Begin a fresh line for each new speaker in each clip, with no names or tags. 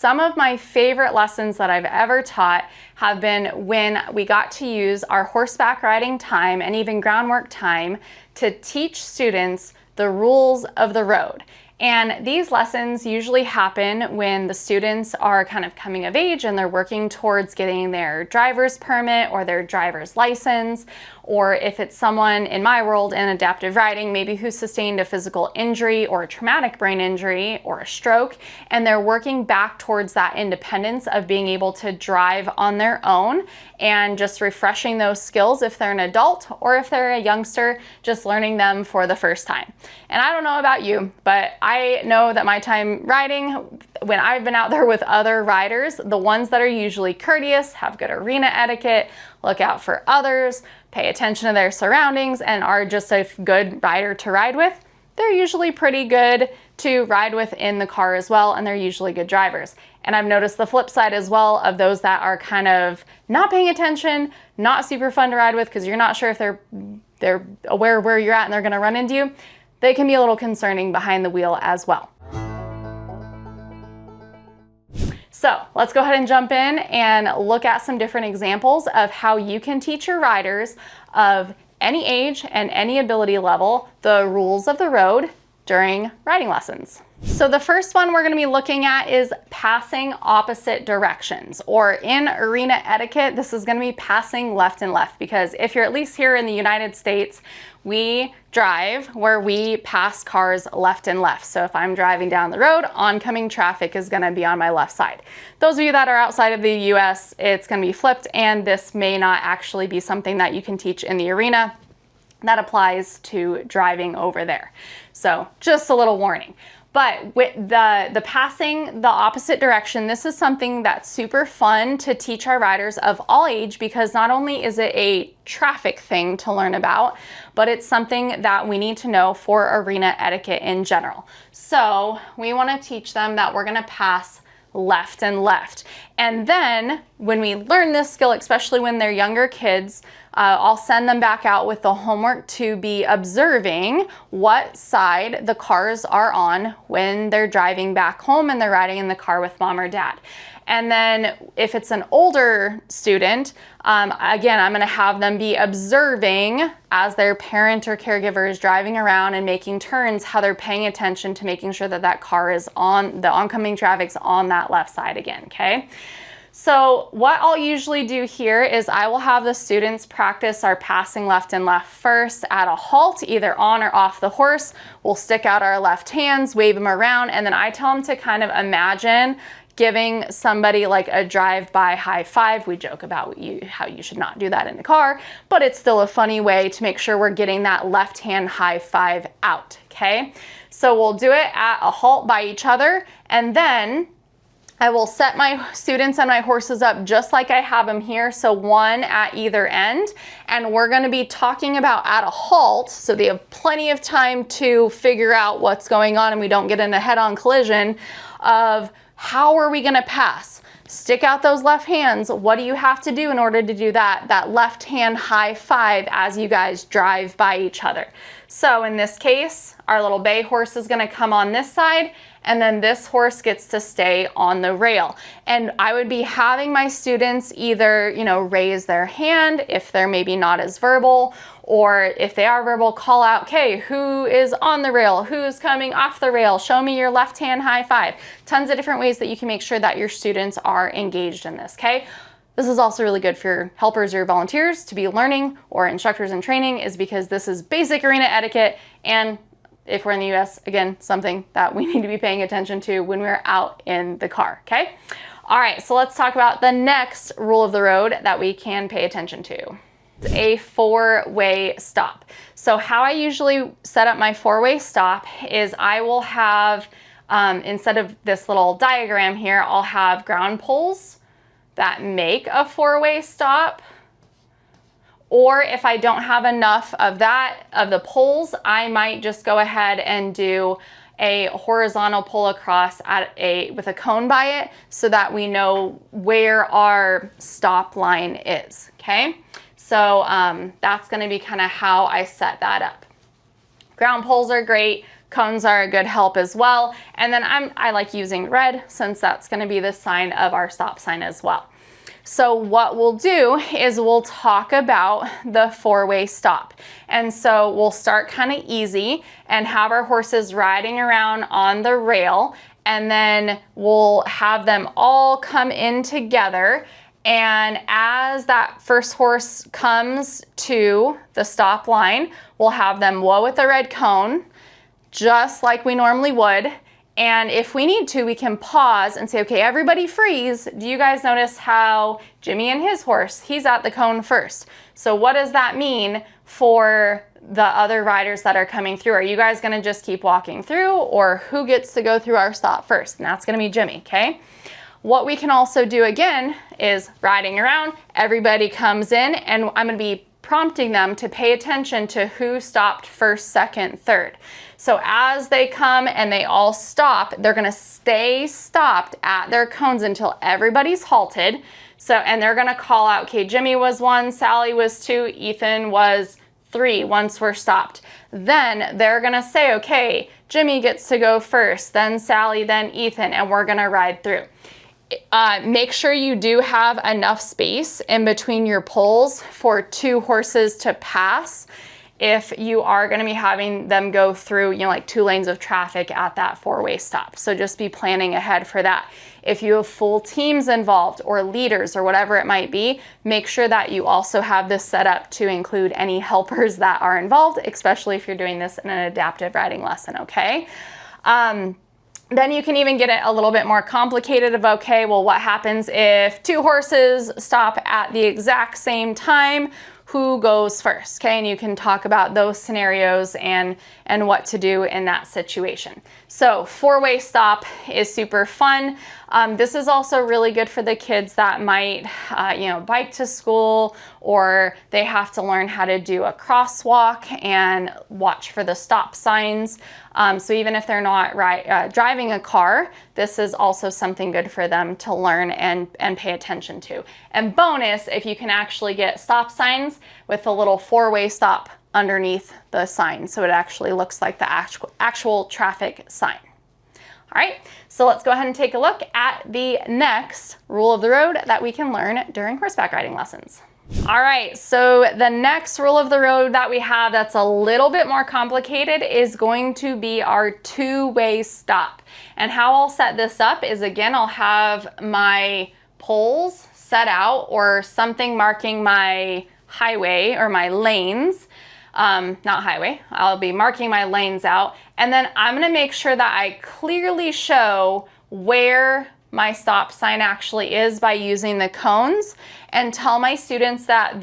some of my favorite lessons that I've ever taught have been when we got to use our horseback riding time and even groundwork time to teach students the rules of the road. And these lessons usually happen when the students are kind of coming of age and they're working towards getting their driver's permit or their driver's license, or if it's someone in my world in adaptive riding, maybe who sustained a physical injury or a traumatic brain injury or a stroke, and they're working back towards that independence of being able to drive on their own and just refreshing those skills if they're an adult or if they're a youngster, just learning them for the first time. And I don't know about you, but I know that my time riding, when I've been out there with other riders, the ones that are usually courteous, have good arena etiquette, look out for others, pay attention to their surroundings, and are just a good rider to ride with, they're usually pretty good to ride with in the car as well, and they're usually good drivers. And I've noticed the flip side as well of those that are kind of not paying attention, not super fun to ride with because you're not sure if they're aware of where you're at and they're going to run into you. They can be a little concerning behind the wheel as well. So let's go ahead and jump in and look at some different examples of how you can teach your riders of any age and any ability level the rules of the road during riding lessons. So the first one we're going to be looking at is passing opposite directions, or in arena etiquette, this is going to be passing left and left, because if you're at least here in the United States, we drive where we pass cars left and left. So if I'm driving down the road, oncoming traffic is going to be on my left side. Those of you that are outside of the US, it's going to be flipped, and this may not actually be something that you can teach in the arena. That applies to driving over there. So just a little warning. But with the passing the opposite direction, this is something that's super fun to teach our riders of all age, because not only is it a traffic thing to learn about, but it's something that we need to know for arena etiquette in general. So we want to teach them that we're going to pass left and left. And then when we learn this skill, especially when they're younger kids, I'll send them back out with the homework to be observing what side the cars are on when they're driving back home and they're riding in the car with mom or dad. And then if it's an older student, again, I'm going to have them be observing as their parent or caregiver is driving around and making turns, how they're paying attention to making sure that that car is on, the oncoming traffic's on that left side again, okay? So what I'll usually do here is I will have the students practice our passing left and left first at a halt, either on or off the horse. We'll stick out our left hands, wave them around, and then I tell them to kind of imagine giving somebody like a drive-by high five. We joke about how you should not do that in the car, but it's still a funny way to make sure we're getting that left hand high five out, okay? So we'll do it at a halt by each other, and then I will set my students and my horses up just like I have them here, so one at either end, and we're going to be talking about at a halt, so they have plenty of time to figure out what's going on and we don't get in a head-on collision of how are we going to pass. Stick out those left hands. What do you have to do in order to do that? That left hand high five as you guys drive by each other. So in this case, our little bay horse is going to come on this side, and then this horse gets to stay on the rail. And I would be having my students either, raise their hand if they're maybe not as verbal, or if they are verbal, call out, okay, who is on the rail? Who's coming off the rail? Show me your left hand high five. Tons of different ways that you can make sure that your students are engaged in this, okay? This is also really good for your helpers or volunteers to be learning, or instructors in training, is because this is basic arena etiquette, and if we're in the US, again, something that we need to be paying attention to when we're out in the car, okay? All right, so let's talk about the next rule of the road that we can pay attention to. It's a four-way stop. So how I usually set up my four-way stop is I will have, instead of this little diagram here, I'll have ground poles that make a four-way stop. Or if I don't have enough of the poles, I might just go ahead and do a horizontal pull across with a cone by it, so that we know where our stop line is, okay? So that's gonna be kind of how I set that up. Ground poles are great. Cones are a good help as well. And then I like using red since that's going to be the sign of our stop sign as well. So what we'll do is we'll talk about the four-way stop. And so we'll start kind of easy and have our horses riding around on the rail, and then we'll have them all come in together. And as that first horse comes to the stop line, we'll have them whoa at the red cone, just like we normally would. And if we need to, we can pause and say, okay, everybody freeze. Do you guys notice how Jimmy and his horse, he's at the cone first? So what does that mean for the other riders that are coming through? Are you guys gonna just keep walking through, or who gets to go through our stop first? And that's gonna be Jimmy, okay? What we can also do again is riding around, everybody comes in, and I'm gonna be prompting them to pay attention to who stopped first, second, third. So as they come and they all stop, they're gonna stay stopped at their cones until everybody's halted. So, and they're gonna call out, okay, Jimmy was 1, Sally was 2, Ethan was 3 once we're stopped. Then they're gonna say, okay, Jimmy gets to go first, then Sally, then Ethan, and we're gonna ride through. Make sure you do have enough space in between your poles for 2 horses to pass if you are going to be having them go through, you know, like 2 lanes of traffic at that 4-way stop. So just be planning ahead for that. If you have full teams involved or leaders or whatever it might be, make sure that you also have this set up to include any helpers that are involved, especially if you're doing this in an adaptive riding lesson, okay? Then you can even get it a little bit more complicated of, okay, well, what happens if 2 horses stop at the exact same time? Who goes first, okay? And you can talk about those scenarios and what to do in that situation. So 4-way stop is super fun. This is also really good for the kids that might, you know, bike to school, or they have to learn how to do a crosswalk and watch for the stop signs. So even if they're not driving a car, this is also something good for them to learn and pay attention to. And bonus, if you can actually get stop signs with a little 4-way stop underneath the sign, so it actually looks like the actual traffic sign. All right, so let's go ahead and take a look at the next rule of the road that we can learn during horseback riding lessons. All right, so the next rule of the road that we have that's a little bit more complicated is going to be our 2-way stop. And how I'll set this up is, again, I'll have my poles set out or something marking my highway or my lanes. Not highway, I'll be marking my lanes out, and then I'm gonna make sure that I clearly show where my stop sign actually is by using the cones, and tell my students that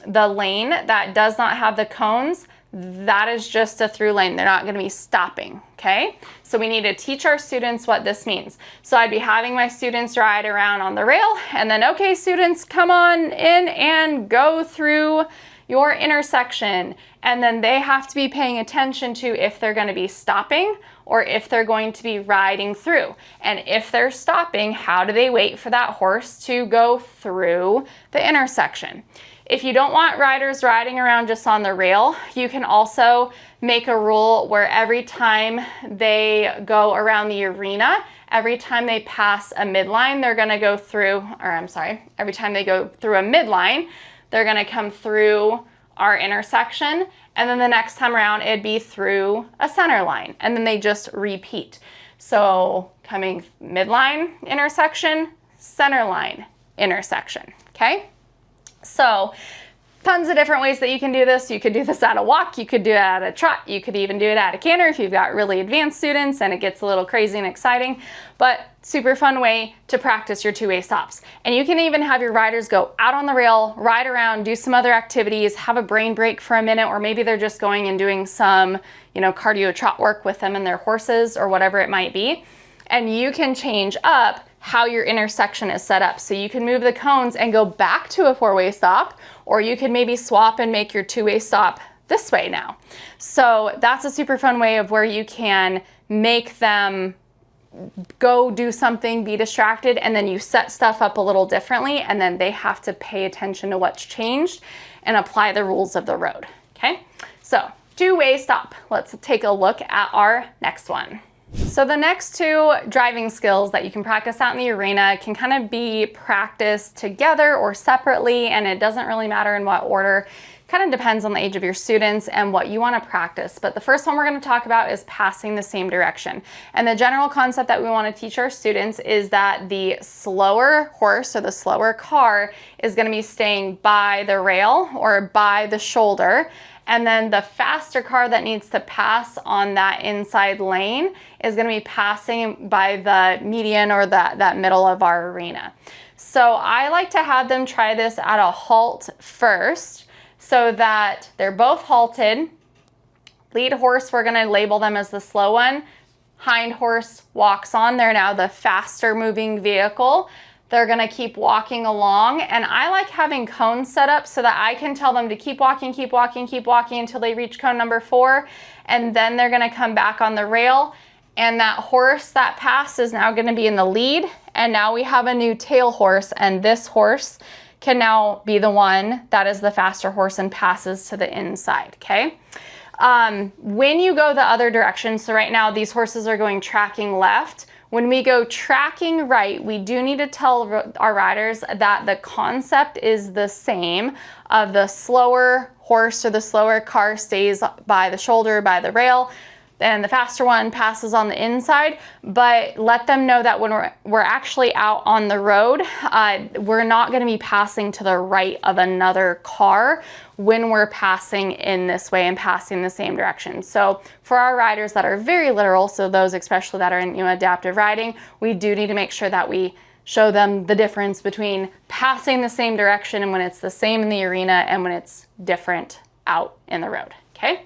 the lane that does not have the cones, that is just a through lane. They're not gonna be stopping, okay? So we need to teach our students what this means. So I'd be having my students ride around on the rail, and then, okay, students, come on in and go through your intersection. And then they have to be paying attention to if they're going to be stopping or if they're going to be riding through. And if they're stopping, how do they wait for that horse to go through the intersection? If you don't want riders riding around just on the rail, you can also make a rule where every time they go around the arena, every time they pass a midline, they're going to go through, or I'm sorry, every time they go through a midline, they're gonna come through our intersection, and then the next time around it'd be through a center line, and then they just repeat. So coming midline intersection, center line intersection, okay? So tons of different ways that you can do this. You could do this at a walk, you could do it at a trot, you could even do it at a canter if you've got really advanced students and it gets a little crazy and exciting, but super fun way to practice your 2-way stops. And you can even have your riders go out on the rail, ride around, do some other activities, have a brain break for a minute, or maybe they're just going and doing some, you know, cardio trot work with them and their horses or whatever it might be. And you can change up how your intersection is set up. So you can move the cones and go back to a 4-way stop, or you can maybe swap and make your 2-way stop this way now. So that's a super fun way of where you can make them go do something, be distracted, and then you set stuff up a little differently, and then they have to pay attention to what's changed and apply the rules of the road, okay? So two-way stop. Let's take a look at our next one. So the next two driving skills that you can practice out in the arena can kind of be practiced together or separately, and it doesn't really matter in what order. Kind of depends on the age of your students and what you want to practice. But the first one we're going to talk about is passing the same direction. And the general concept that we want to teach our students is that the slower horse or the slower car is going to be staying by the rail or by the shoulder. And then the faster car that needs to pass on that inside lane is going to be passing by the median or that middle of our arena. So I like to have them try this at a halt first so that they're both halted. Lead horse, we're going to label them as the slow one. Hind horse walks on. They're now the faster moving vehicle. They're gonna keep walking along, and I like having cones set up so that I can tell them to keep walking, keep walking, keep walking until they reach cone number 4, and then they're gonna come back on the rail, and that horse that passed is now gonna be in the lead, and now we have a new tail horse, and this horse can now be the one that is the faster horse and passes to the inside, okay? When you go the other direction, so right now these horses are going tracking left. When we go tracking right, we do need to tell our riders that the concept is the same of the slower horse or the slower car stays by the shoulder, by the rail, and the faster one passes on the inside, but let them know that when we're actually out on the road, we're not gonna be passing to the right of another car when we're passing in this way and passing the same direction. So for our riders that are very literal, so those especially that are in adaptive riding, we do need to make sure that we show them the difference between passing the same direction and when it's the same in the arena and when it's different out in the road, okay?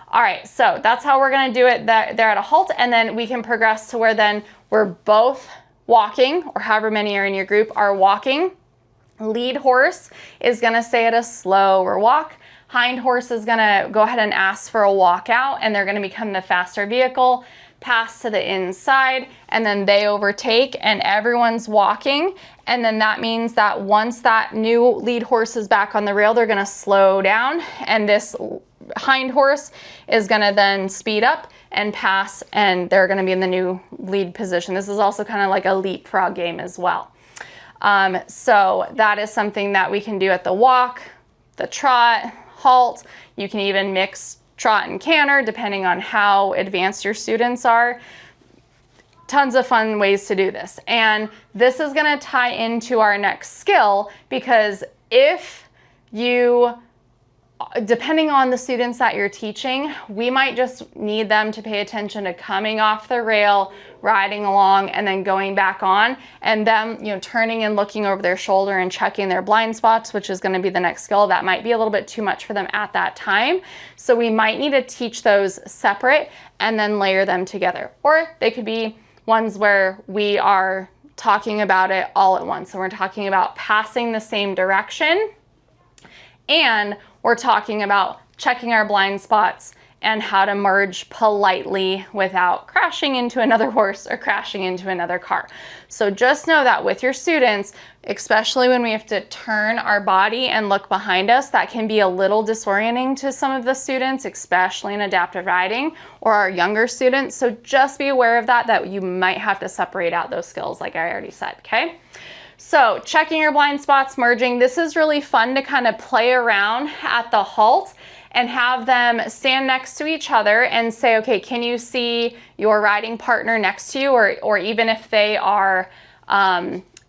All right, so that's how we're gonna do it. They're at a halt, and then we can progress to where then we're both walking, or however many are in your group are walking. Lead horse is gonna stay at a slower walk. Hind horse is gonna go ahead and ask for a walk out, and they're gonna become the faster vehicle, pass to the inside, and then they overtake, and everyone's walking. And then that means that once that new lead horse is back on the rail, they're gonna slow down, and this hind horse is gonna then speed up and pass, and they're gonna be in the new lead position. This is also kind of like a leapfrog game as well. So that is something that we can do at the walk, the trot, halt. You can even mix trot and canter depending on how advanced your students are. Tons of fun ways to do this. And this is gonna tie into our next skill, because if you, depending on the students that you're teaching, we might just need them to pay attention to coming off the rail, riding along, and then going back on, and them, turning and looking over their shoulder and checking their blind spots, which is going to be the next skill. That might be a little bit too much for them at that time. So we might need to teach those separate and then layer them together. Or they could be ones where we are talking about it all at once. So we're talking about passing the same direction, and we're talking about checking our blind spots and how to merge politely without crashing into another horse or crashing into another car. So just know that with your students, especially when we have to turn our body and look behind us, that can be a little disorienting to some of the students, especially in adaptive riding or our younger students. So just be aware of that you might have to separate out those skills like I already said, okay? So checking your blind spots, merging, this is really fun to kind of play around at the halt and have them stand next to each other and say, okay, can you see your riding partner next to you? Or even if they are,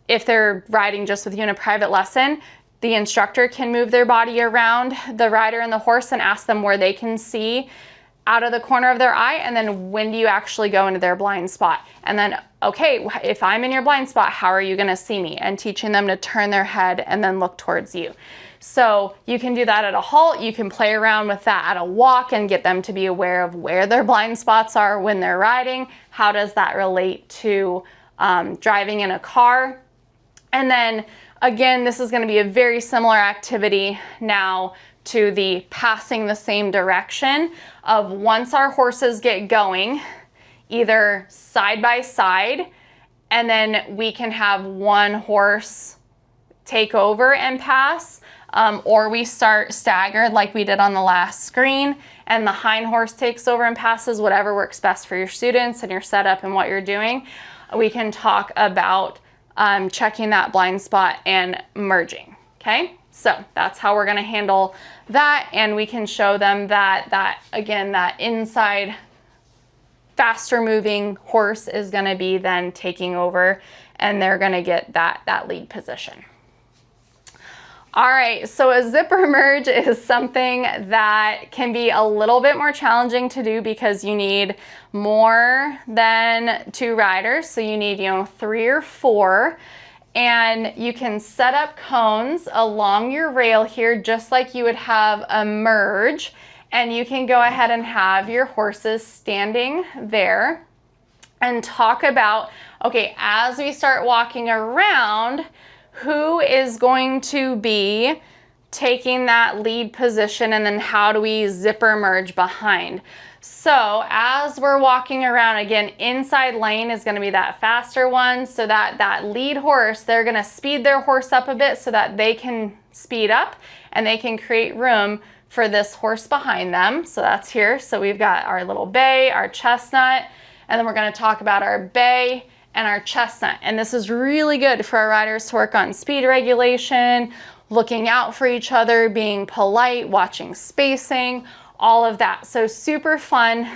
if they're riding just with you in a private lesson, the instructor can move their body around the rider and the horse and ask them where they can see out of the corner of their eye, and then when do you actually go into their blind spot? And then, okay, if I'm in your blind spot, how are you gonna see me? And teaching them to turn their head and then look towards you. So you can do that at a halt. You can play around with that at a walk and get them to be aware of where their blind spots are when they're riding. How does that relate to driving in a car? And then again, this is gonna be a very similar activity now to the passing the same direction of once our horses get going, either side by side, and then we can have one horse take over and pass, or we start staggered like we did on the last screen, and the hind horse takes over and passes, whatever works best for your students and your setup and what you're doing. We can talk about checking that blind spot and merging, okay? So that's how we're gonna handle that, and we can show them that again, that inside faster moving horse is gonna be then taking over, and they're gonna get that lead position. All right, so a zipper merge is something that can be a little bit more challenging to do because you need more than 2 riders. So you need, 3 or 4, and you can set up cones along your rail here, just like you would have a merge, and you can go ahead and have your horses standing there and talk about, okay, as we start walking around, who is going to be taking that lead position, and then how do we zipper merge behind? So as we're walking around, again, inside lane is gonna be that faster one, so that lead horse, they're gonna speed their horse up a bit so that they can speed up and they can create room for this horse behind them. So that's here. So we've got our little bay, our chestnut, and then we're gonna talk about our bay and our chestnut. And this is really good for our riders to work on speed regulation, looking out for each other, being polite, watching spacing, all of that. So super fun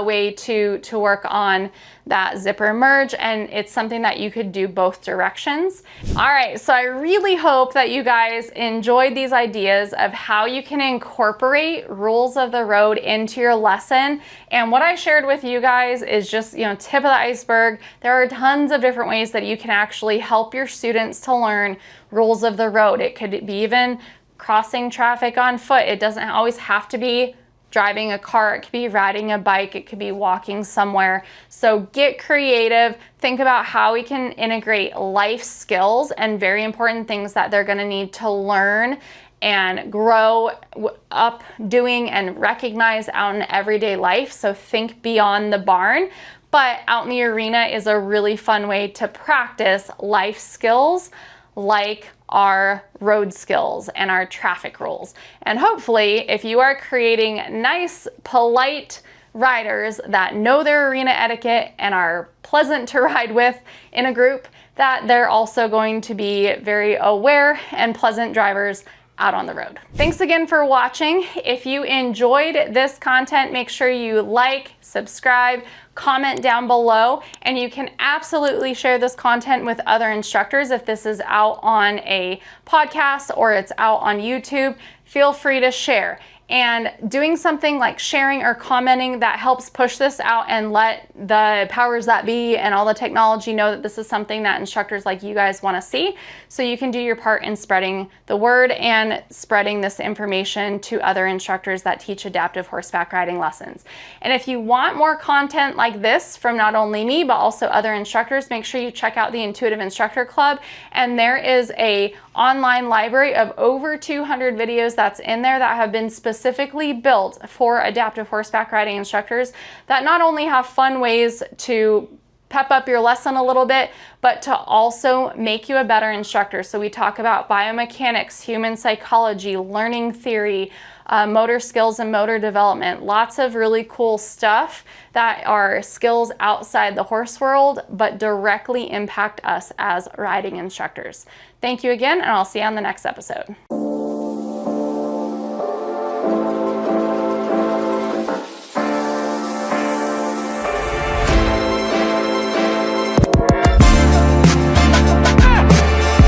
way to work on that zipper merge, and it's something that you could do both directions. All right, so I really hope that you guys enjoyed these ideas of how you can incorporate rules of the road into your lesson. And what I shared with you guys is just, tip of the iceberg. There are tons of different ways that you can actually help your students to learn rules of the road. It could be even crossing traffic on foot. It doesn't always have to be driving a car, it could be riding a bike, it could be walking somewhere. So get creative, think about how we can integrate life skills and very important things that they're gonna need to learn and grow up doing and recognize out in everyday life. So think beyond the barn, but out in the arena is a really fun way to practice life skills like our road skills and our traffic rules. And hopefully, if you are creating nice, polite riders that know their arena etiquette and are pleasant to ride with in a group, that they're also going to be very aware and pleasant drivers out on the road. Thanks again for watching. If you enjoyed this content, make sure you like, subscribe, comment down below, and you can absolutely share this content with other instructors. If this is out on a podcast or it's out on YouTube, feel free to share. And doing something like sharing or commenting, that helps push this out and let the powers that be and all the technology know that this is something that instructors like you guys want to see. So you can do your part in spreading the word and spreading this information to other instructors that teach adaptive horseback riding lessons. And if you want more content like this from not only me, but also other instructors, make sure you check out the Intuitive Instructor Club. And there is a online library of over 200 videos that's in there that have been specifically built for adaptive horseback riding instructors that not only have fun ways to pep up your lesson a little bit, but to also make you a better instructor. So we talk about biomechanics, human psychology, learning theory, motor skills and motor development, lots of really cool stuff that are skills outside the horse world, but directly impact us as riding instructors. Thank you again, and I'll see you on the next episode.